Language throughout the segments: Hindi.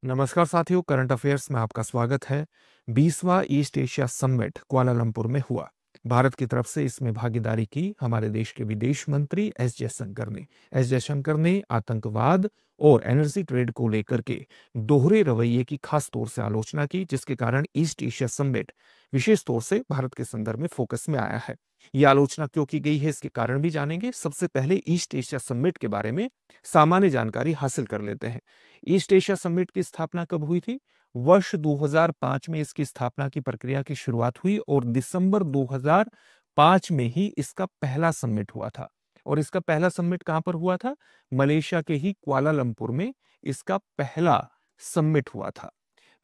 नमस्कार साथियों, करंट अफेयर्स में आपका स्वागत है। 20वां ईस्ट एशिया समिट कुआलालंपुर में हुआ। भारत की तरफ से इसमें भागीदारी की हमारे देश के विदेश मंत्री एस जयशंकर ने आतंकवाद और एनर्जी ट्रेड को लेकर के दोहरे रवैये की खास तौर से आलोचना की, जिसके कारण ईस्ट एशिया समिट विशेष तौर से भारत के संदर्भ में फोकस में आया है। यह आलोचना क्यों की गई है, इसके कारण भी जानेंगे। सबसे पहले ईस्ट एशिया समिट के बारे में सामान्य जानकारी हासिल कर लेते हैं। ईस्ट एशिया समिट की स्थापना कब हुई थी? वर्ष 2005 में इसकी स्थापना की प्रक्रिया की शुरुआत हुई और दिसंबर 2005 में ही इसका पहला समिट हुआ था। और इसका पहला समिट कहां पर हुआ था? मलेशिया के ही कुआलालंपुर में इसका पहला समिट हुआ था।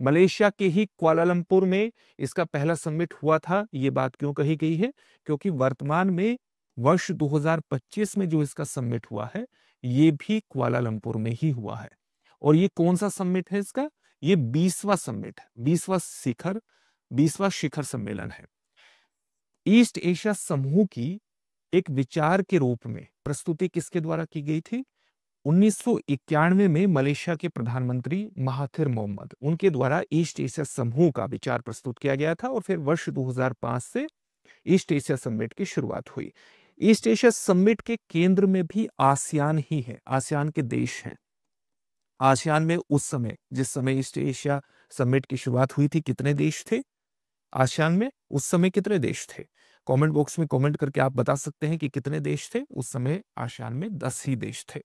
मलेशिया के ही कुआलालंपुर में इसका पहला समिट हुआ था। यह बात क्यों कही गई है? क्योंकि वर्तमान में वर्ष 2025 में जो इसका समिट हुआ है, ये भी कुआलालंपुर में ही हुआ है। और ये कौन सा समिट है इसका? ये 20वां समिट है, 20वां शिखर सम्मेलन है। ईस्ट एशिया समूह की एक विचार के रूप में प्रस्तुति किसके द्वारा की गई थी? 1991 में मलेशिया के प्रधानमंत्री महाथिर मोहम्मद, उनके द्वारा ईस्ट एशिया समूह का विचार प्रस्तुत किया गया था। और फिर वर्ष 2005 से ईस्ट एशिया समिट की शुरुआत हुई। ईस्ट एशिया समिट के केंद्र में भी आसियान ही है, आसियान के देश हैं। आसियान में उस समय, जिस समय ईस्ट एशिया समिट की शुरुआत हुई थी, कितने देश थे? आसियान में उस समय कितने देश थे? कमेंट बॉक्स में कमेंट करके आप बता सकते हैं कि कितने देश थे उस समय। आसियान में 10 ही देश थे।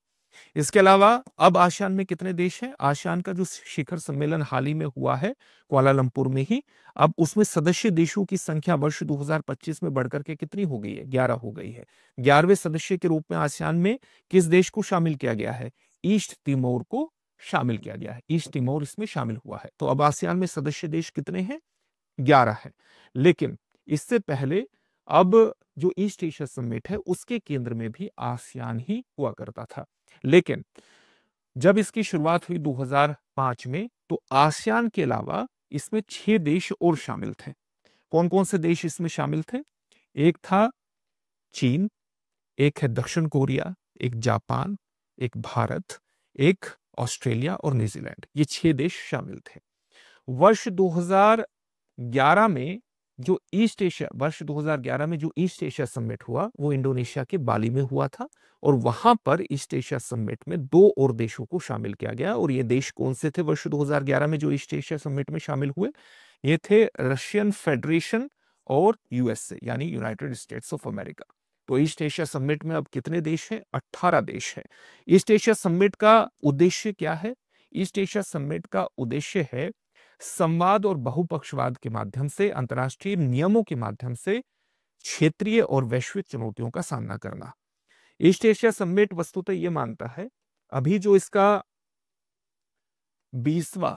इसके अलावा अब आसियान में कितने देश हैं? आसियान का जो शिखर सम्मेलन हाल ही में हुआ है कुआलालंपुर में ही, अब उसमें सदस्य देशों की संख्या वर्ष 2025 में बढ़कर के कितनी हो गई है? 11 हो गई है। 11वें सदस्य के रूप में आसियान में किस देश को शामिल किया गया है? ईस्ट तिमोर को शामिल किया गया है। ईस्ट तिमोर इसमें शामिल हुआ है। तो अब आसियान में सदस्य देश कितने हैं? 11 है। लेकिन इससे पहले अब जो ईस्ट एशिया समिट है उसके केंद्र में भी आसियान ही हुआ करता था। लेकिन जब इसकी शुरुआत हुई 2005 में, तो आसियान के अलावा इसमें 6 देश और शामिल थे। कौन कौन से देश इसमें शामिल थे? एक था चीन, एक है दक्षिण कोरिया, एक जापान, एक भारत, एक ऑस्ट्रेलिया और न्यूजीलैंड। ये 6 देश शामिल थे। वर्ष 2011 में जो ईस्ट एशिया समिट हुआ, वो इंडोनेशिया के बाली में हुआ था। और वहां पर ईस्ट एशिया समिट में 2 और देशों को शामिल किया गया। और ये देश कौन से थे वर्ष 2011 में जो ईस्ट एशिया समिट में शामिल हुए? ये थे रशियन फेडरेशन और यूएसए, यानी यूनाइटेड स्टेट्स ऑफ अमेरिका। तो ईस्ट एशिया समिट में अब कितने देश हैं? 18 देश हैं। ईस्ट एशिया समिट का उद्देश्य क्या है? ईस्ट एशिया समिट का उद्देश्य है संवाद और बहुपक्षवाद के माध्यम से, अंतर्राष्ट्रीय नियमों के माध्यम से क्षेत्रीय और वैश्विक चुनौतियों का सामना करना। ईस्ट एशिया समिट वस्तुतः यह मानता है, अभी जो इसका 20वां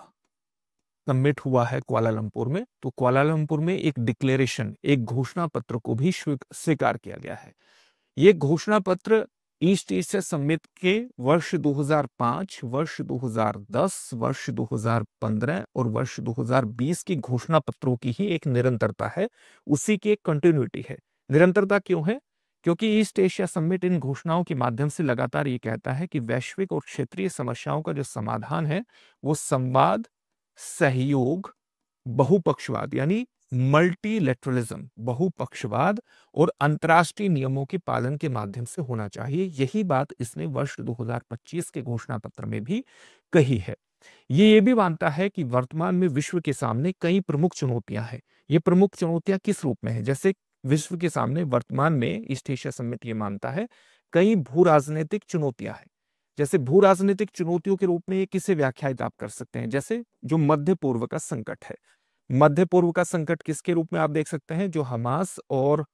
समिट हुआ है कुआलालंपुर में, तो कुआलालंपुर में एक डिक्लेरेशन, एक घोषणा पत्र को भी स्वीकार किया गया है। यह घोषणा पत्र ईस्ट एशिया समिट के वर्ष 2005, वर्ष 2010, वर्ष 2015 और वर्ष 2020 की घोषणा पत्रों की ही एक निरंतरता है, उसी की एक कंटिन्यूटी है। निरंतरता क्यों है? क्योंकि ईस्ट एशिया समिट इन घोषणाओं के माध्यम से लगातार ये कहता है कि वैश्विक और क्षेत्रीय समस्याओं का जो समाधान है वो संवाद, सहयोग, बहुपक्षवाद यानी मल्टीलेटरलिज्म, बहुपक्षवाद और अंतर्राष्ट्रीय नियमों के पालन के माध्यम से होना चाहिए। यही बात इसने वर्ष 2025 के घोषणा पत्र में भी कही है। ये भी मानता है कि वर्तमान में विश्व के सामने कई प्रमुख चुनौतियां हैं। ये प्रमुख चुनौतियां किस रूप में है? जैसे विश्व के सामने वर्तमान में ईस्ट एशिया समिट ये मानता है कई भू राजनीतिक चुनौतियां हैं। जैसे भू राजनीतिक चुनौतियों के रूप में ये किसे व्याख्यायित आप कर सकते हैं? जैसे जो मध्य पूर्व का संकट है। मध्य पूर्व का संकट किसके रूप में आप देख सकते हैं? जो हमास और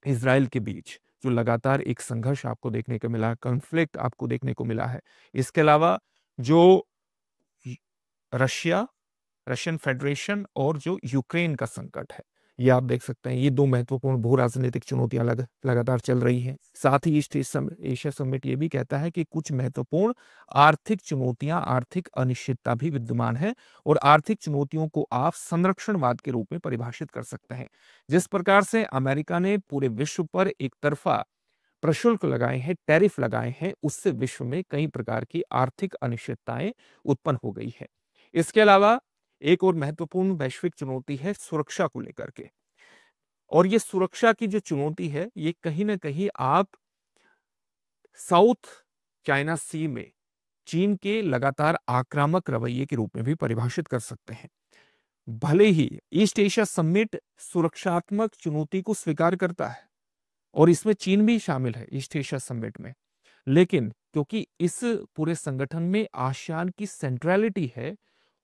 इजराइल के बीच जो लगातार एक संघर्ष आपको देखने को मिला, कॉन्फ्लिक्ट आपको देखने को मिला है। इसके अलावा जो रशियन फेडरेशन और जो यूक्रेन का संकट है, ये आप देख सकते हैं। ये 2 महत्वपूर्ण भू राजनीतिक चुनौतियां लगातार चल रही हैं। साथ ही ईस्ट एशिया समिट ये भी कहता है कि कुछ महत्वपूर्ण आर्थिक चुनौतियां, आर्थिक अनिश्चितता भी विद्यमान है। और आर्थिक चुनौतियों को आप संरक्षणवाद के रूप में परिभाषित कर सकते हैं। जिस प्रकार से अमेरिका ने पूरे विश्व पर एक तरफा प्रशुल्क लगाए हैं, टैरिफ लगाए हैं, उससे विश्व में कई प्रकार की आर्थिक अनिश्चितताएं उत्पन्न हो गई है। इसके अलावा एक और महत्वपूर्ण वैश्विक चुनौती है सुरक्षा को लेकर के, और ये सुरक्षा की जो चुनौती है ये कहीं ना कहीं आप साउथ चाइना सी में चीन के लगातार आक्रामक रवैये के रूप में भी परिभाषित कर सकते हैं। भले ही ईस्ट एशिया समिट सुरक्षात्मक चुनौती को स्वीकार करता है और इसमें चीन भी शामिल है ईस्ट एशिया समिट में, लेकिन क्योंकि इस पूरे संगठन में आसियान की सेंट्रलिटी है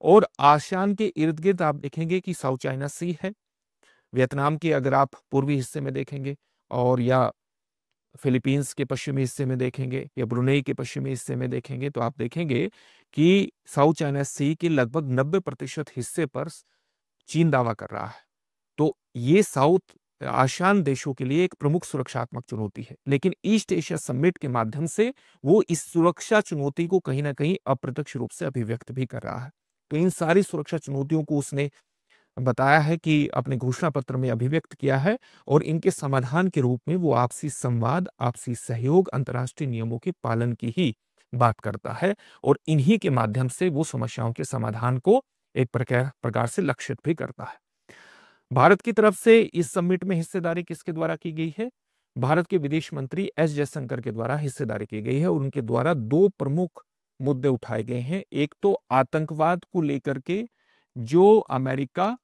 और आसियान के इर्द गिर्द आप देखेंगे कि साउथ चाइना सी है, वियतनाम के अगर आप पूर्वी हिस्से में देखेंगे और या फिलीपींस के पश्चिमी हिस्से में देखेंगे या ब्रुनेई के पश्चिमी हिस्से में देखेंगे तो आप देखेंगे कि साउथ चाइना सी के लगभग 90% हिस्से पर चीन दावा कर रहा है। तो ये साउथ आसियान देशों के लिए एक प्रमुख सुरक्षात्मक चुनौती है, लेकिन ईस्ट एशिया समिट के माध्यम से वो इस सुरक्षा चुनौती को कहीं ना कहीं अप्रत्यक्ष रूप से अभिव्यक्त भी कर रहा है। तो इन सारी सुरक्षा चुनौतियों को उसने बताया है कि अपने घोषणा पत्र में अभिव्यक्त किया है और इनके समाधान के रूप में वो आपसी संवाद, आपसी सहयोग, अंतर्राष्ट्रीय नियमों के पालन की ही बात करता है और इन्हीं के माध्यम से वो समस्याओं के समाधान को एक प्रकार से लक्षित भी करता है। भारत की तरफ से इस समिट में हिस्सेदारी किसके द्वारा की गई है? भारत के विदेश मंत्री एस जयशंकर के द्वारा हिस्सेदारी की गई है और उनके द्वारा दो प्रमुख मुद्दे उठाए गए हैं। एक तो आतंकवाद को लेकर के जो अमेरिका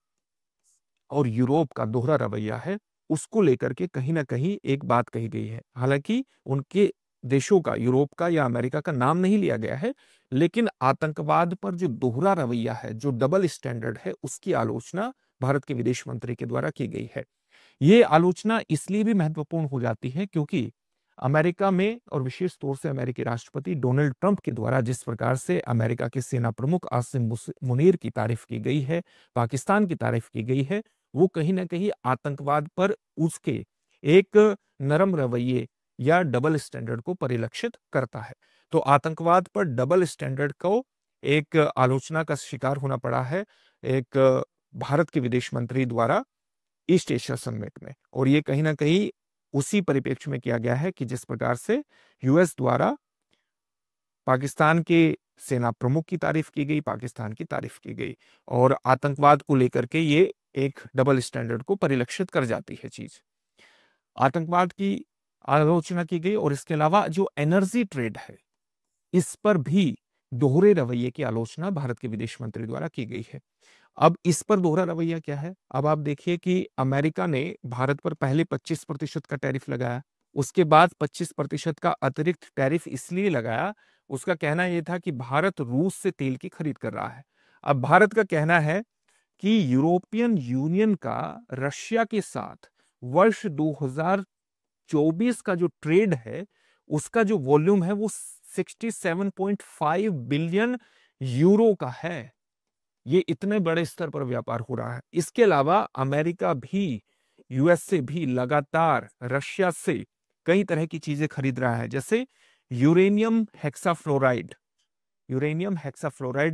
और यूरोप का दोहरा रवैया है उसको लेकर के कहीं ना कहीं एक बात कही गई है। हालांकि उनके देशों का, यूरोप का या अमेरिका का नाम नहीं लिया गया है, लेकिन आतंकवाद पर जो दोहरा रवैया है, जो डबल स्टैंडर्ड है, उसकी आलोचना भारत के विदेश मंत्री के द्वारा की गई है। ये आलोचना इसलिए भी महत्वपूर्ण हो जाती है क्योंकि अमेरिका में और विशेष तौर से अमेरिकी राष्ट्रपति डोनाल्ड ट्रंप के द्वारा जिस प्रकार से अमेरिका के सेना प्रमुख आसिम मुनीर की तारीफ की गई है, पाकिस्तान की तारीफ की गई है, वो कहीं ना कहीं आतंकवाद पर उसके एक नरम रवैये या डबल स्टैंडर्ड को परिलक्षित करता है। तो आतंकवाद पर डबल स्टैंडर्ड को एक आलोचना का शिकार होना पड़ा है एक भारत के विदेश मंत्री द्वारा ईस्ट एशिया समिट में, और ये कहीं ना कहीं उसी परिप्रेक्ष्य में किया गया है कि जिस प्रकार से यूएस द्वारा पाकिस्तान के सेना प्रमुख की तारीफ की गई, पाकिस्तान की तारीफ की गई, और आतंकवाद को लेकर के ये एक डबल स्टैंडर्ड को परिलक्षित कर जाती है चीज। आतंकवाद की आलोचना की गई और इसके अलावा जो एनर्जी ट्रेड है इस पर भी दोहरे रवैये की आलोचना भारत के विदेश मंत्री द्वारा की गई है। अब इस पर दोहरा रवैया क्या है? अब आप देखिए कि अमेरिका ने भारत पर पहले 25% का टैरिफ लगाया, उसके बाद 25% का अतिरिक्त टैरिफ इसलिए लगाया, उसका कहना यह था कि भारत रूस से तेल की खरीद कर रहा है। अब भारत का कहना है कि यूरोपियन यूनियन का रशिया के साथ वर्ष 2024 का जो ट्रेड है उसका जो वॉल्यूम है वो 67.5 बिलियन यूरो का है। ये इतने बड़े स्तर पर व्यापार हो रहा है। इसके अलावा अमेरिका भी यूएस से भी लगातार रशिया से कई तरह की चीजें खरीद रहा है, जैसे यूरेनियम हेक्साफ्लोराइड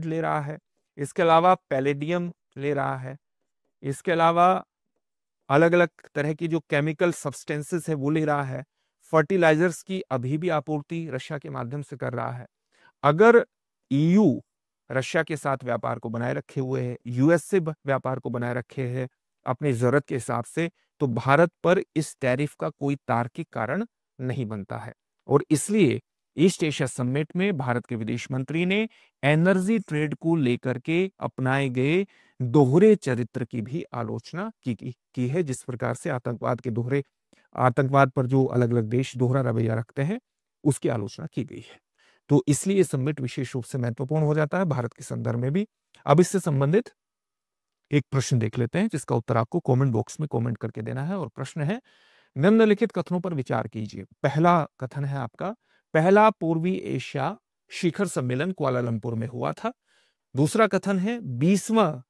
ले रहा है, इसके अलावा पैलेडियम ले रहा है, इसके अलावा अलग अलग तरह की जो केमिकल सब्सटेंसेस है वो ले रहा है, फर्टिलाइजर्स की अभी भी आपूर्ति रशिया के माध्यम से कर रहा है। अगर ईयू रशिया के साथ व्यापार को बनाए रखे हुए है, यूएस से व्यापार को बनाए रखे है अपनी जरूरत के हिसाब से, तो भारत पर इस टैरिफ का कोई तार्किक कारण नहीं बनता है। और इसलिए ईस्ट एशिया समिट में भारत के विदेश मंत्री ने एनर्जी ट्रेड को लेकर के अपनाए गए दोहरे चरित्र की भी आलोचना की है, जिस प्रकार से आतंकवाद पर जो अलग अलग देश दोहरा रवैया रखते हैं उसकी आलोचना की गई है। तो इसलिए समिट विशेष रूप से महत्वपूर्ण हो जाता है भारत के संदर्भ में भी। अब इससे संबंधित एक प्रश्न देख लेते हैं जिसका उत्तर आपको कमेंट बॉक्स में कमेंट करके देना है, और प्रश्न है निम्नलिखित कथनों पर विचार कीजिए। पहला कथन है आपका, पहला पूर्वी एशिया शिखर सम्मेलन कुआलालंपुर में हुआ था। दूसरा कथन है 20वां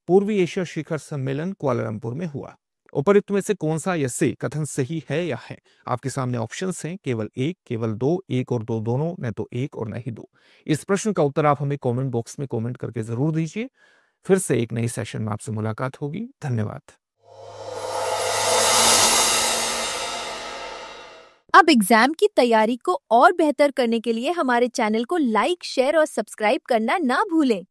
पूर्वी एशिया शिखर सम्मेलन कुआलालंपुर में हुआ। उपरोक्त में से कौन सा या से कथन सही है या है? आपके सामने ऑप्शंस हैं, केवल एक, केवल दो, एक और दो दोनों, न तो एक और न ही दो। इस प्रश्न का उत्तर आप हमें कमेंट बॉक्स में कमेंट करके जरूर दीजिए। फिर से एक नई सेशन में आपसे मुलाकात होगी। धन्यवाद। अब एग्जाम की तैयारी को और बेहतर करने के लिए हमारे चैनल को लाइक, शेयर और सब्सक्राइब करना ना भूलें।